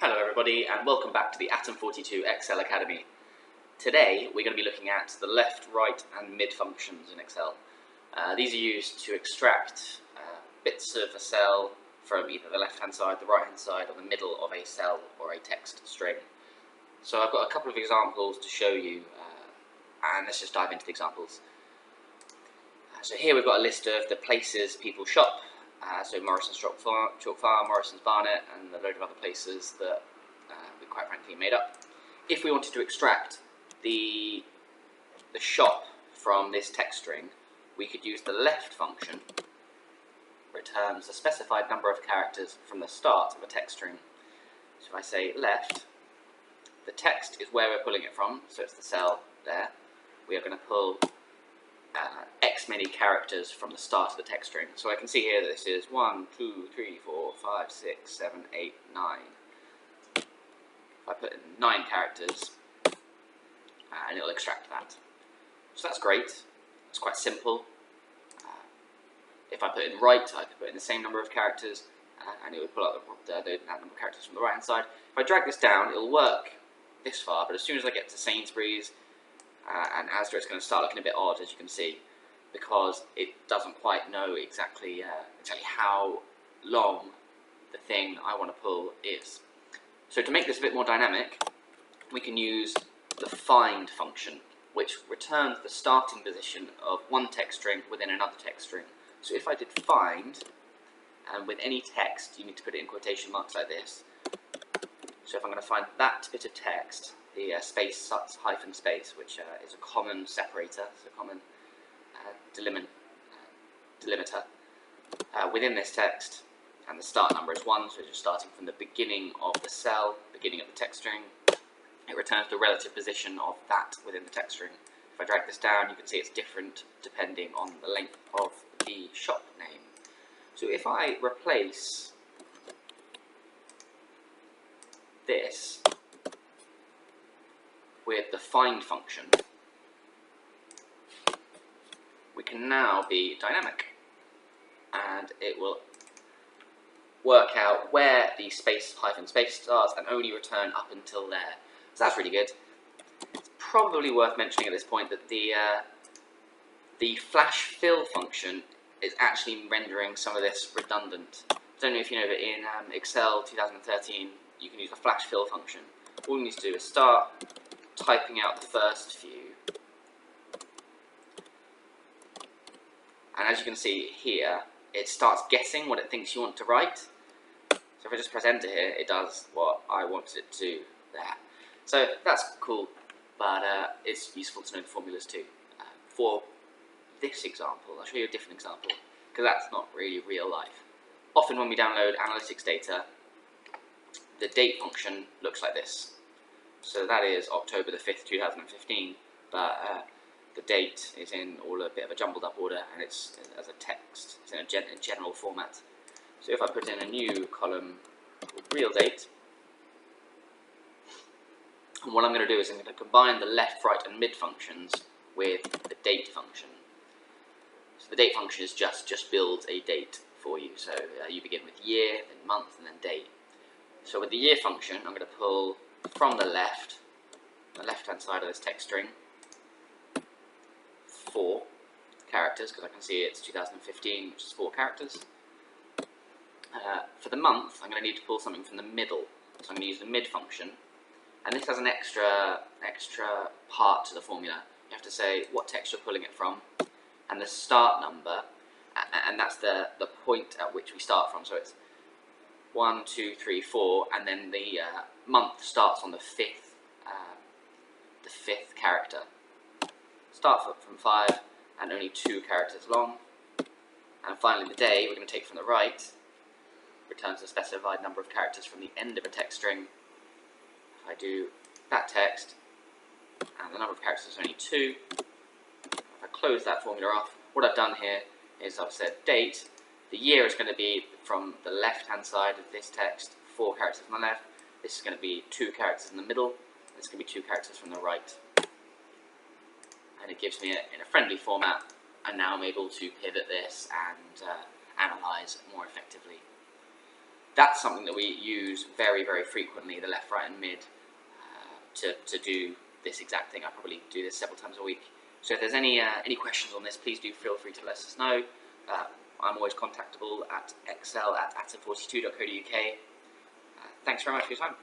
Hello everybody and welcome back to the atom42 Excel Academy. Today we're going to be looking at the left, right and mid functions in Excel. These are used to extract bits of a cell from either the left hand side, the right hand side or the middle of a cell or a text string. So I've got a couple of examples to show you and let's just dive into the examples. So here we've got a list of the places people shop. So Morrison's Chalk Farm, Morrison's Barnet, and a load of other places that we quite frankly made up. If we wanted to extract the shop from this text string, we could use the left function, returns a specified number of characters from the start of a text string. So if I say left, the text is where we're pulling it from, so it's the cell there. We are going to pull X many characters from the start of the text string. So I can see here that this is 1, 2, 3, 4, 5, 6, 7, 8, 9. If I put in 9 characters, and it'll extract that. So that's great. It's quite simple. If I put in right, I could put in the same number of characters, and it would pull out that number of characters from the right hand side. If I drag this down, it'll work this far, but as soon as I get to Sainsbury's, and Asda, it's going to start looking a bit odd, as you can see, because it doesn't quite know exactly how long the thing I want to pull is. So to make this a bit more dynamic, we can use the find function, which returns the starting position of one text string within another text string. So if I did find, and with any text, you need to put it in quotation marks like this. So if I'm going to find that bit of text, the space hyphen space, which is a common separator, so a common delimiter within this text, and the start number is 1, so just starting from the beginning of the cell, beginning of the text string, it returns the relative position of that within the text string. If I drag this down, you can see it's different depending on the length of the shop name. So if I replace this with the find function, we can now be dynamic, and it will work out where the space hyphen space starts and only return up until there. So that's really good. It's probably worth mentioning at this point that the flash fill function is actually rendering some of this redundant. I don't know if you know, but in Excel 2013 you can use the flash fill function. All you need to do is start typing out the first few, and as you can see here, it starts guessing what it thinks you want to write. So if I just press enter here, it does what I wanted it to there. So that's cool, but it's useful to know the formulas too. For this example, I'll show you a different example, because that's not really real life. Often when we download analytics data, the date function looks like this. So that is October the 5th, 2015, but the date is in all a bit of a jumbled up order, and it's as a text, it's in a general format. So if I put in a new column called real date, and what I'm going to do is I'm going to combine the left, right and mid functions with the date function. So the date function is just builds a date for you. So you begin with year, then month, and then date. So with the year function, I'm going to pull from the left-hand side of this text string, 4 characters, because I can see it's 2015, which is 4 characters. For the month, I'm going to need to pull something from the middle, so I'm going to use the mid function, and this has an extra part to the formula. You have to say what text you're pulling it from, and the start number, and that's the point at which we start from. So it's 1, 2, 3, 4, and then the month starts on the fifth character. Start from 5 and only 2 characters long. And finally the day we're going to take from the right, returns a specified number of characters from the end of a text string. If I do that text, and the number of characters is only 2, if I close that formula off, what I've done here is I've said date. The year is going to be from the left-hand side of this text, 4 characters on the left. This is going to be 2 characters in the middle. This is going to be 2 characters from the right. And it gives me in a friendly format, and now I'm able to pivot this and analyze more effectively. That's something that we use very, very frequently, the left, right and mid, to do this exact thing. I probably do this several times a week. So if there's any questions on this, please do feel free to let us know. I'm always contactable at excel@atom42.co.uk. Thanks very much for your time.